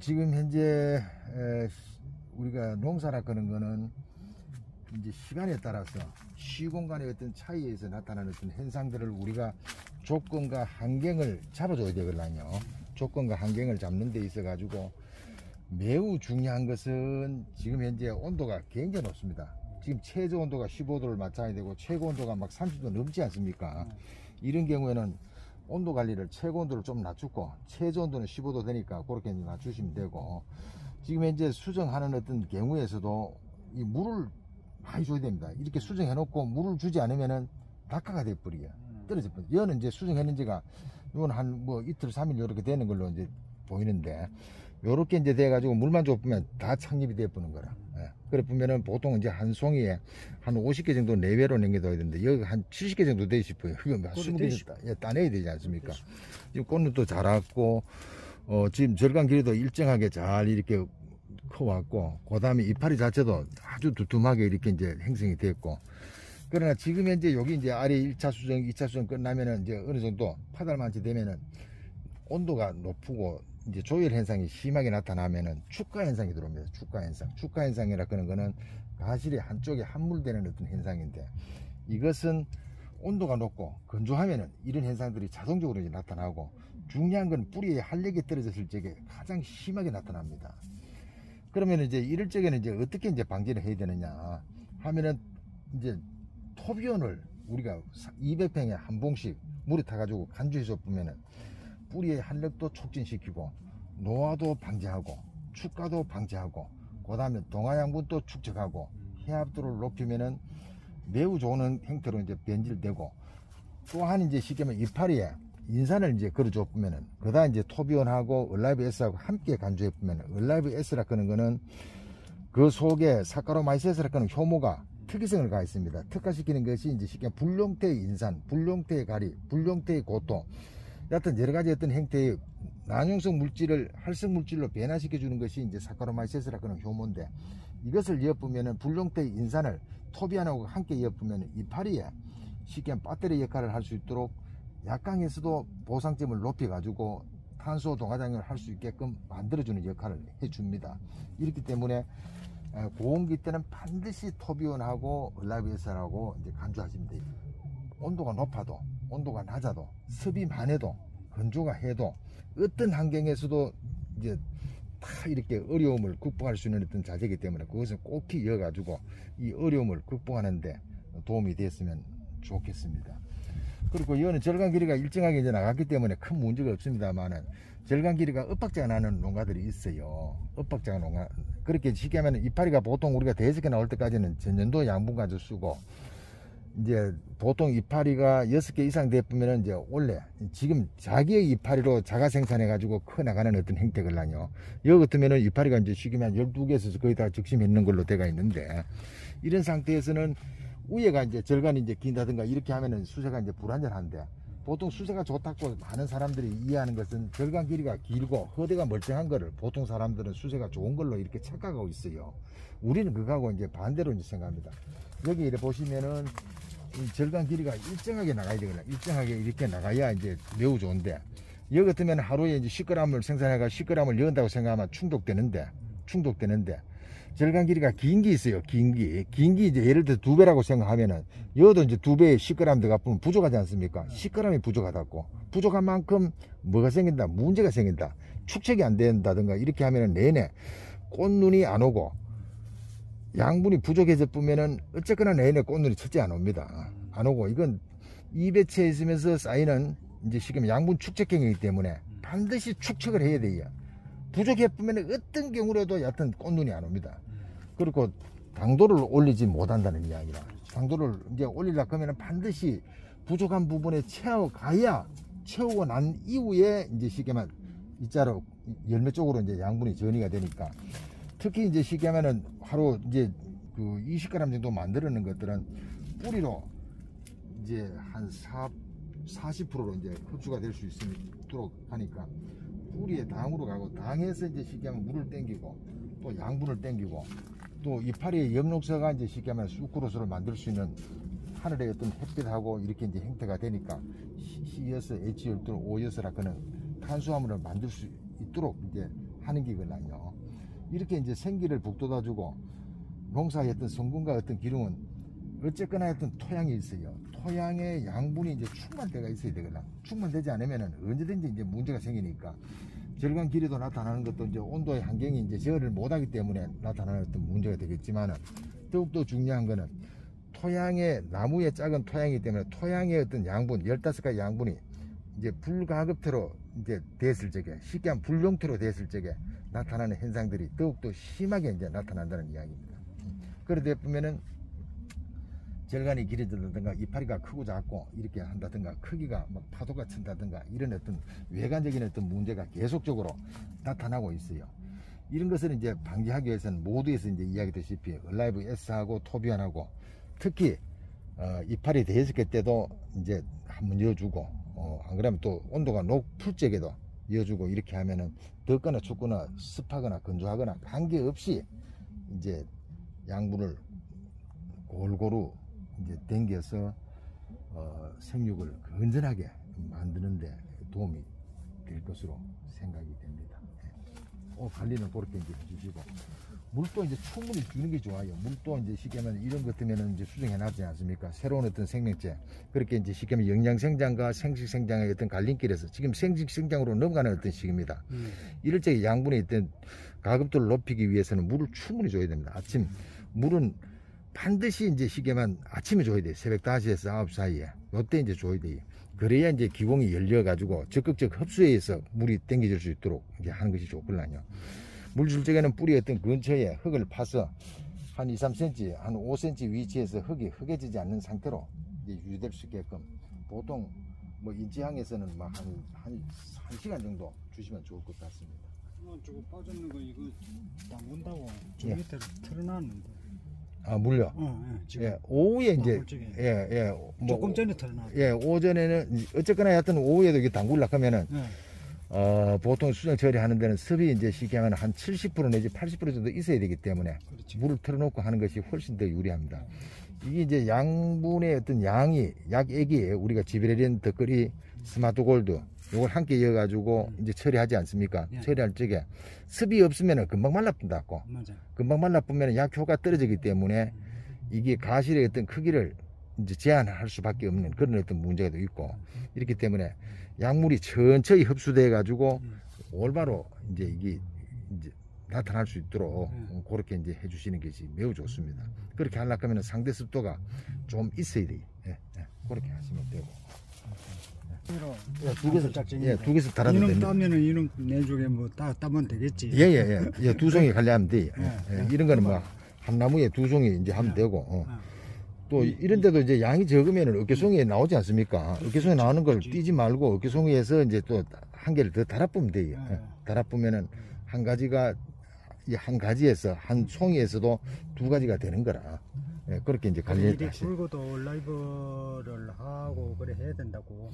지금 현재 우리가 농사라 그런 거는 이제 시간에 따라서 시공간의 어떤 차이에서 나타나는 어떤 현상들을 우리가 조건과 환경을 잡아줘야 되거든요. 조건과 환경을 잡는 데 있어 가지고 매우 중요한 것은 지금 현재 온도가 굉장히 높습니다. 지금 최저 온도가 15도를 맞춰야 되고 최고 온도가 막 30도 넘지 않습니까? 이런 경우에는 온도 관리를 최고 온도를 좀 낮추고 최저 온도는 15도 되니까 그렇게 낮추시면 되고, 지금 현재 수정하는 어떤 경우에서도 이 물을 많이 줘야 됩니다. 이렇게 수정해 놓고 물을 주지 않으면은 낙하가 돼 버려요. 떨어져 버려. 얘는 이제 수정했는 지가 이건 한 뭐 이틀 3일 이렇게 되는 걸로 이제 보이는데, 요렇게 이제 돼 가지고 물만 줘 보면 다 착립이 돼 버는 거라. 예. 그래 보면은 보통 이제 한 송이에 한 50개 정도 내외로 남겨둬야 되는데 여기 한 70개 정도 돼 싶어요. 그거 20개 정도 따내야 되지 않습니까? 지금 꽃은 또 자랐고 지금 절간 길이도 일정하게 잘 이렇게 커왔고, 그 다음에 이파리 자체도 아주 두툼하게 이렇게 이제 형성이 됐고, 그러나 지금 현재 여기 이제 아래 1차 수정, 2차 수정 끝나면은 이제 어느 정도 파달만치 되면은 온도가 높고 이제 조열 현상이 심하게 나타나면은 축가 현상이 들어옵니다. 축가 현상. 축가 현상이라 그런 거는 가실이 한쪽에 함몰되는 어떤 현상인데, 이것은 온도가 높고 건조하면은 이런 현상들이 자동적으로 이제 나타나고, 중요한 건 뿌리에 활력이 떨어졌을 적에 가장 심하게 나타납니다. 그러면 이제 이럴 적에는 이제 어떻게 이제 방지를 해야 되느냐 하면은, 이제 토비온을 우리가 200평에 한 봉씩 물에 타가지고 간주해서 보면은 뿌리의 활력도 촉진시키고 노화도 방지하고 축가도 방지하고, 그 다음에 동화양분도 축적하고 해합도를 높이면은 매우 좋은 형태로 이제 변질되고, 또한 이제 쉽게 말하면 이파리에 인산을 이제 걸어줘 보면은 그다 이제 토비온하고 얼라이브 S하고 함께 간주해 보면은, 얼라이브 S라 그런 거는 그 속에 사카로마이세스라 그런 효모가 특이성을 가지고 있습니다. 특화시키는 것이 이제 쉽게 불룡태의 인산, 불룡태의 가리, 불룡태의 고토, 여하튼 여러 가지 어떤 형태의 난용성 물질을 활성 물질로 변화시켜 주는 것이 이제 사카로마이세스라 그런 효모인데, 이것을 엿보면은 불룡태의 인산을 토비안하고 함께 엿보면은 이파리에 쉽게 배터리 역할을 할 수 있도록 약강에서도 보상점을 높여 가지고 탄소 동화장을 할 수 있게끔 만들어주는 역할을 해줍니다. 이렇기 때문에 고온기 때는 반드시 토비온하고 얼라이브에스하고 이제 간주하시면 돼요. 온도가 높아도 온도가 낮아도 습이 많아도 건조가 해도 어떤 환경에서도 이제 다 이렇게 어려움을 극복할 수 있는 어떤 자재이기 때문에 그것을 꼭 이어가지고 이 어려움을 극복하는데 도움이 됐으면 좋겠습니다. 그리고 이거는 절간 길이가 일정하게 이제 나갔기 때문에 큰 문제가 없습니다만은, 절간 길이가 엇박자가 나는 농가들이 있어요. 엇박자가 농가. 그렇게 쉽게 하면 이파리가 보통 우리가 5개 나올 때까지는 전년도 양분 가지고 쓰고, 이제 보통 이파리가 6개 이상 되면은 이제 원래 지금 자기의 이파리로 자가 생산해 가지고 커 나가는 어떤 형태걸랑요. 여기 같으면은 이파리가 이제 쉽게 한 12개에서 거의 다 적심해 있는 걸로 되어 있는데, 이런 상태에서는 위에가 이제 절간이 이제 긴다든가 이렇게 하면은 수세가 이제 불안전한데, 보통 수세가 좋다고 많은 사람들이 이해하는 것은 절간 길이가 길고 허대가 멀쩡한 거를 보통 사람들은 수세가 좋은 걸로 이렇게 착각하고 있어요. 우리는 그거하고 이제 반대로 이제 생각합니다. 여기 이렇게 보시면은 이 절간 길이가 일정하게 나가야 되거든요. 일정하게 이렇게 나가야 이제 매우 좋은데, 여기 같으면 하루에 이제 10g을 생산해가 10g을 넣는다고 생각하면 충족되는데 절간 길이가 긴 게 있어요. 긴 게 이제 예를 들어 2배라고 생각하면은 여도 이제 2배에 10g 더 갚으면 부족하지 않습니까? 10g이 부족하다고. 부족한 만큼 뭐가 생긴다? 문제가 생긴다. 축적이 안 된다든가 이렇게 하면은 내내 꽃눈이 안 오고, 양분이 부족해져 보면은 어쨌거나 내내 꽃눈이 첫째 안 옵니다. 안 오고, 이건 이배체에 있으면서 쌓이는 이제 지금 양분 축적경이기 때문에 반드시 축적을 해야 돼요. 부족해 보면 어떤 경우라도 여하튼 꽃눈이 안 옵니다. 그리고 당도를 올리지 못한다는 이야기라. 당도를 이제 올리려고 하면 반드시 부족한 부분에 채우고 난 이후에 이제 쉽게 말하면 이자로 열매 쪽으로 이제 양분이 전이가 되니까, 특히 이제 쉽게 하면은 하루 이제 그 20g 정도 만들어낸 것들은 뿌리로 이제 한 40%로 이제 흡수가 될 수 있도록 하니까 뿌리에 당으로 가고, 당에서 이제 쉽게 하면 물을 땡기고 또 양분을 땡기고, 또 이파리의 엽록소가 이제 쉽게 하면 수크로스를 만들 수 있는 하늘의 어떤 햇빛하고 이렇게 이제 형태가 되니까 C6, H12, O6라 그는 탄수화물을 만들 수 있도록 이제 하는 기거든요. 이렇게 이제 생기를 북돋아주고 농사의 어떤 성분과 어떤 기름은 어쨌거나 어떤 토양이 있어요. 토양의 양분이 이제 충만대가 있어야 되거든. 충만되지 않으면은 언제든지 이제 문제가 생기니까 절간 길이도 나타나는 것도 이제 온도의 환경이 이제 제어를 못하기 때문에 나타나는 어떤 문제가 되겠지만은 더욱더 중요한 거는 토양의 나무의 작은 토양이기 때문에 토양의 어떤 양분 15가지 양분이 이제 불가급태로 이제 됐을 적에 쉽게 한 불용태로 됐을 적에 나타나는 현상들이 더욱더 심하게 이제 나타난다는 이야기입니다. 그러다 보면은 절간이 길어진다든가 이파리가 크고 작고 이렇게 한다든가 크기가 막 파도가 친다든가 이런 어떤 외관적인 어떤 문제가 계속적으로 나타나고 있어요. 이런 것을 이제 방지하기 위해서는 모두에서 이제 이야기했다시피 얼라이브 S하고 토비안하고 특히 이파리 대여섯 때도 이제 한번 이어주고 안 그러면 또 온도가 높을 적에도 이어주고 이렇게 하면은 덥거나 춥거나 습하거나 건조하거나 관계없이 이제 양분을 골고루 이제 당겨서 생육을 건전하게 만드는데 도움이 될 것으로 생각이 됩니다. 관리는 그렇게 이제 해주시고 물도 이제 충분히 주는 게 좋아요. 물도 이제 쉽게 말하면 이런 것 때문에 이제 수정해 놨지 않습니까? 새로운 어떤 생명체 그렇게 이제 쉽게 말하면 영양생장과 생식생장의 어떤 갈림길에서 지금 생식생장으로 넘어가는 어떤 시기입니다. 이럴 적에 양분의 어떤 가급도를 높이기 위해서는 물을 충분히 줘야 됩니다. 아침 물은 반드시 이제 시계만 아침에 줘야 돼요. 새벽 5시에서 9시 사이에. 요때 이제 줘야 돼요. 그래야 이제 기공이 열려가지고 적극적 흡수해서 물이 땡겨질 수 있도록 이제 하는 것이 좋거든요. 물 줄 적에는 뿌리 어떤 근처에 흙을 파서 한 2, 3cm, 한 5cm 위치에서 흙이 흙해지지 않는 상태로 이제 유지될 수 있게끔 보통 뭐 인지항에서는 막 한 1시간 정도 주시면 좋을 것 같습니다. 저거 빠졌는 거 이거 담근다고 저 밑에 털어놨는데. 아, 물요? 지금. 예, 오후에 이제, 뭐, 조금 전에 털어놨어. 예, 오전에는, 어쨌거나 하여튼 오후에도 이게 담글라 하면은, 보통 수정 처리하는 데는 습이 이제 쉽게 하면 한 70% 내지 80% 정도 있어야 되기 때문에, 그렇지. 물을 틀어놓고 하는 것이 훨씬 더 유리합니다. 이게 이제 양분의 어떤 양이, 약액이에요. 우리가 지베리안 덧거리, 스마트 골드, 요걸 함께 이어가지고 이제 처리하지 않습니까? 처리할 적에 습이 없으면 금방 말라붙다고. 금방 말라붙으면 약효가 떨어지기 때문에 이게 가실의 어떤 크기를 이제 제한할 수밖에 없는 그런 어떤 문제가 있고 이렇기 때문에 약물이 천천히 흡수돼 가지고 올바로 이제 이게 이제 나타날 수 있도록 그렇게 이제 해주시는 것이 매우 좋습니다. 그렇게 하려고 하면 상대 습도가 좀 있어야 돼요. 그렇게 하시면 되고. 두 개서 달아도 됩니다. 이놈 따면은 이놈 내쪽에 뭐 다 따면 되겠지. 두 송이 관리하면 돼. 이런 거는 뭐 한 나무에 두 송이 이제 하면 되고. 또 이런 데도 이제 양이 적으면은 어깨송이에 나오지 않습니까? 어깨송이 나오는 걸 띄지 말고 어깨송이에서 이제 또 한 개를 더 달아보면 돼요. 달아보면은 한 가지가 한 가지에서 한 송이에서도 두 가지가 되는 거라. 그렇게 이제 관리해 주시. 굵어도 라이브를 하고 그래 해야 된다고.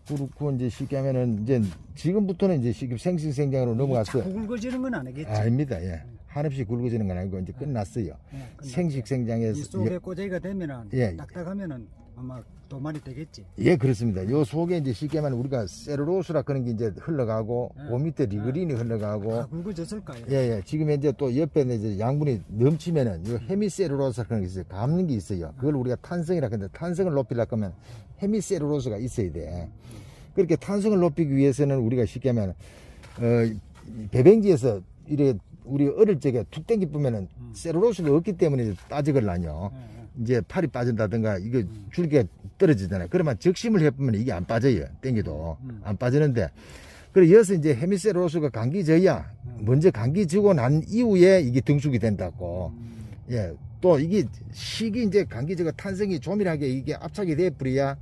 그렇고 이제 쉽게 하면은 이제 지금부터는 이제 지금 생식생장으로 넘어가서 자꾸 굵어지는 건 아니겠지? 아닙니다. 한없이 굵어지는 건 아니고 이제 끝났어요. 생식생장에서 이 속에 꼬재기가 되면은 딱딱하면은 아마 도말이 되겠지. 그렇습니다. 요 속에 이제 쉽게 말하면 우리가 셀룰로스라 그런 게 이제 흘러가고 그 밑에 리그린이 흘러가고 굵어졌을까요? 지금 이제 또 옆에 이제 양분이 넘치면은 요 헤미셀룰로스라 그런 게 있어요. 감는 게 있어요. 그걸 우리가 탄성이라 하는데 탄성을 높이려고 하면 헤미셀룰로스가 있어야 돼. 그렇게 탄성을 높이기 위해서는 우리가 쉽게 하면 배뱅지에서 이래 우리 어릴 적에 툭 땡기 보면은 셀룰로스가 없기 때문에 따지걸라뇨. 이제 팔이 빠진다든가 이거 줄기가 떨어지잖아요. 그러면 적심을 해보면 이게 안 빠져요. 땡기도 안 빠지는데 그래 이어서 이제 헤미셀룰로스가 감기 져야 먼저 감기 지고 난 이후에 이게 등숙이 된다고. 또 이게 식이 이제 감기 지고 탄성이 조밀하게 이게 압착이 돼 버려야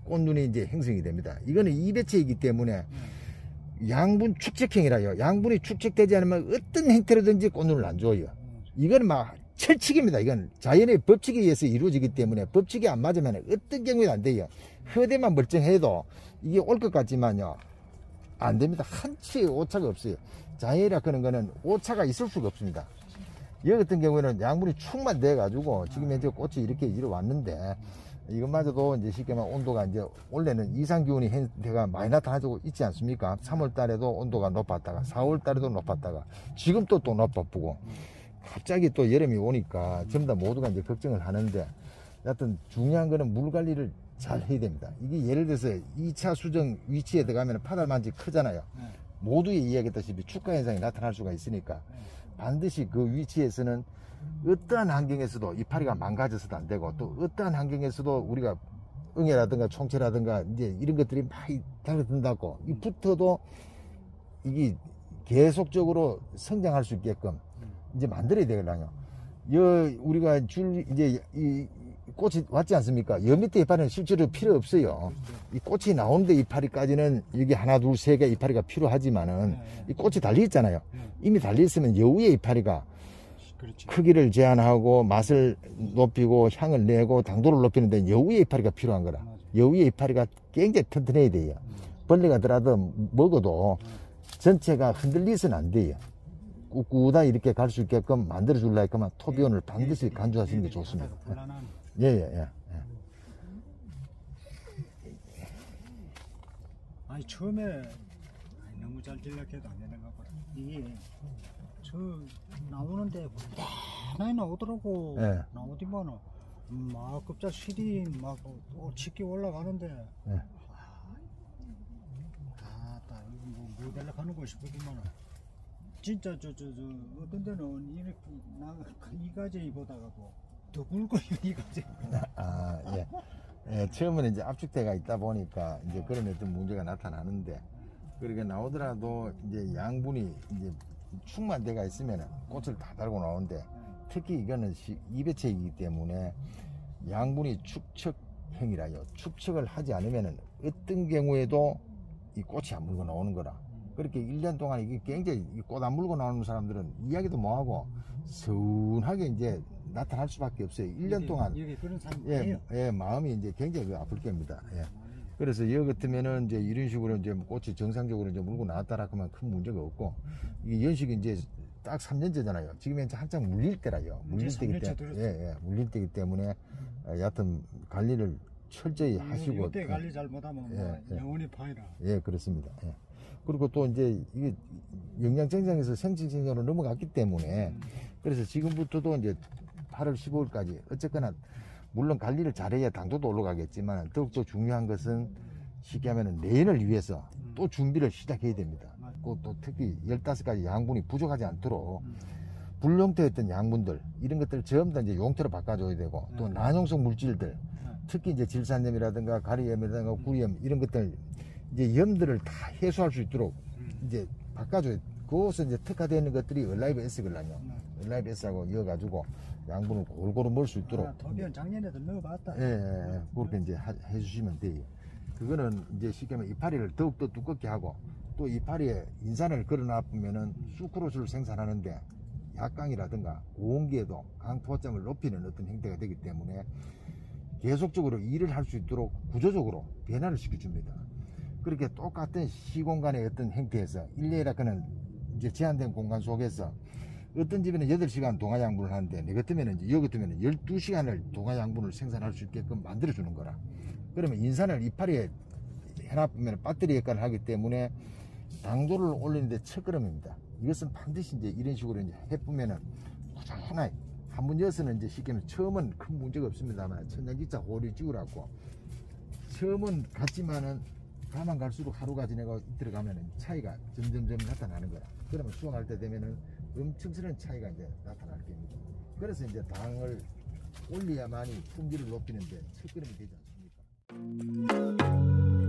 꽃눈이 이제 형성이 됩니다. 이거는 이배체이기 때문에 양분 축적형이라요. 양분이 축적되지 않으면 어떤 형태로든지 꽃눈을 안 줘요. 이건 막 철칙입니다. 이건 자연의 법칙에 의해서 이루어지기 때문에 법칙이 안 맞으면 어떤 경우에도 안 돼요. 허대만 멀쩡해도 이게 올 것 같지만요 안 됩니다. 한치의 오차가 없어요. 자연이라 그런 거는 오차가 있을 수가 없습니다. 여기 같은 경우에는 양분이 충만돼 가지고 지금 현재 꽃이 이렇게 이루어왔는데 이것마저도 이제 쉽게 말하면 온도가 이제 원래는 이상기온이 형태가 많이 나타나고 있지 않습니까? 3월 달에도 온도가 높았다가 4월 달에도 높았다가 지금 또 높아쁘고 갑자기 또 여름이 오니까 전부 다 모두가 이제 걱정을 하는데 여하튼 중요한 거는 물 관리를 잘 해야 됩니다. 이게 예를 들어서 2차 수정 위치에 들어가면 파달만지 크잖아요. 모두 이야기했다시피 축가 현상이 나타날 수가 있으니까 반드시 그 위치에서는 어떠한 환경에서도 이파리가 망가져서도 안 되고 또 어떠한 환경에서도 우리가 응애라든가 총체라든가 이제 이런 것들이 많이 달라든다고 이 붙어도 이게 계속적으로 성장할 수 있게끔 이제 만들어야 되거든요. 우리가 이제 이 꽃이 왔지 않습니까? 여 밑에 이파리는 실제로 필요 없어요. 이 꽃이 나오는데 이파리까지는 여기 하나, 둘, 세 개 이파리가 필요하지만은 이 꽃이 달려 있잖아요. 이미 달려 있으면 여 위에 이파리가 그렇지. 크기를 제한하고 맛을 높이고 향을 내고 당도를 높이는데 여 위에 이파리가 필요한 거라. 맞아. 여 위에 이파리가 굉장히 튼튼해야 돼요. 벌레가 들어도 먹어도 전체가 흔들리서는 안 돼요. 꿋꿋하게 이렇게 갈 수 있게끔 만들어 주려고 하면 토비온을 반드시 간주하시는 게 좋습니다. 예. 아니 처음에 너무 잘 전략해도 안 되는 거 봐. 이게 저 나오는데 많이 나오더라고. 예. 나오더만은 막 급자 실이 막 짙게 올라가는데. 예. 딱 이거 뭐 전략하는 거 싶더만은 진짜 저 어떤 데는 이렇게 이가제이 보다가도 더 굵어요 이가제이. 예. 예, 처음에는 이제 압축대가 있다 보니까 이제 그런 어떤 문제가 나타나는데 그렇게 나오더라도 이제 양분이 이제 충만대가 있으면 꽃을 다 달고 나오는데 특히 이거는 이배체이기 때문에 양분이 축척형이라요. 축척을 하지 않으면 어떤 경우에도 이 꽃이 안 물고 나오는 거라. 그렇게 1년 동안 이게 굉장히 꽃 안 물고 나오는 사람들은 이야기도 뭐하고 서운하게 이제 나타날 수밖에 없어요. 1년 동안. 여기 그런 사람 예, 마음이 이제 굉장히 아플 겁니다. 예. 그래서 여 같으면은 이제 이런 식으로 이제 꽃이 정상적으로 이제 물고 나왔다라 하면 큰 문제가 없고 이게 연식이 이제 딱 3년째잖아요. 지금 이제 한창 물릴 때라요. 물릴 때기 때문에. 예, 물릴 때기 때문에 여하튼 관리를 철저히 하시고. 이때 관리 잘못하면 영원히 파이라. 예, 그렇습니다. 예. 그리고 또 이제 이게 영양정상에서 생식생장으로 넘어갔기 때문에 그래서 지금부터도 이제 8월 15일까지 어쨌거나 물론 관리를 잘해야 당도도 올라가겠지만 더욱더 중요한 것은 쉽게 하면 내년을 위해서 또 준비를 시작해야 됩니다. 또 특히 15가지 양분이 부족하지 않도록 불용태였던 양분들 이런 것들 전부 다 이제 용태로 바꿔줘야 되고 또 난용성 물질들 특히 이제 질산염이라든가 가리염이라든가 구리염 이런 것들 이제 염들을 다 해소할 수 있도록 이제 바꿔줘야 그것은 이제 특화되어 있는 것들이 얼라이브 S거든요. 얼라이브 S하고 이어가지고 양분을 골고루 먹을 수 있도록. 토비온 작년에도 넣어봤다. 예. 그렇게 이제 해주시면 돼요. 그거는 이제 쉽게 말하면 이파리를 더욱더 두껍게 하고 또 이파리에 인산을 걸어놔보면은 수크로스를 생산하는데 약강이라든가 고온기에도 강포점을 높이는 어떤 형태가 되기 때문에 계속적으로 일을 할 수 있도록 구조적으로 변화를 시켜줍니다. 그렇게 똑같은 시공간의 어떤 형태에서 일례라고는 이제 제한된 공간 속에서 어떤 집에는 8시간 동화 양분을 하는데 내 같으면 이제 여기 같으면 12시간을 동화 양분을 생산할 수 있게끔 만들어 주는 거라. 그러면 인산을 이파리에 해놔보면 배터리 역할을 하기 때문에 당도를 올리는데 첫걸음입니다. 이것은 반드시 이제 이런 식으로 이제 해보면은 꾸준하게 한번 여서는 이제 쉽게 말하면 처음은 큰 문제가 없습니다만 천장기차 호리 지우라고 처음은 같지만은 가만 갈수록 하루가 지내고 들어가면은 차이가 점점점 나타나는 거라. 그러면 수확할 때 되면은 엄청스러운 차이가 이제 나타날 겁니다. 그래서 이제 당을 올려야만이 품질을 높이는데 첫걸음이 되지 않습니까?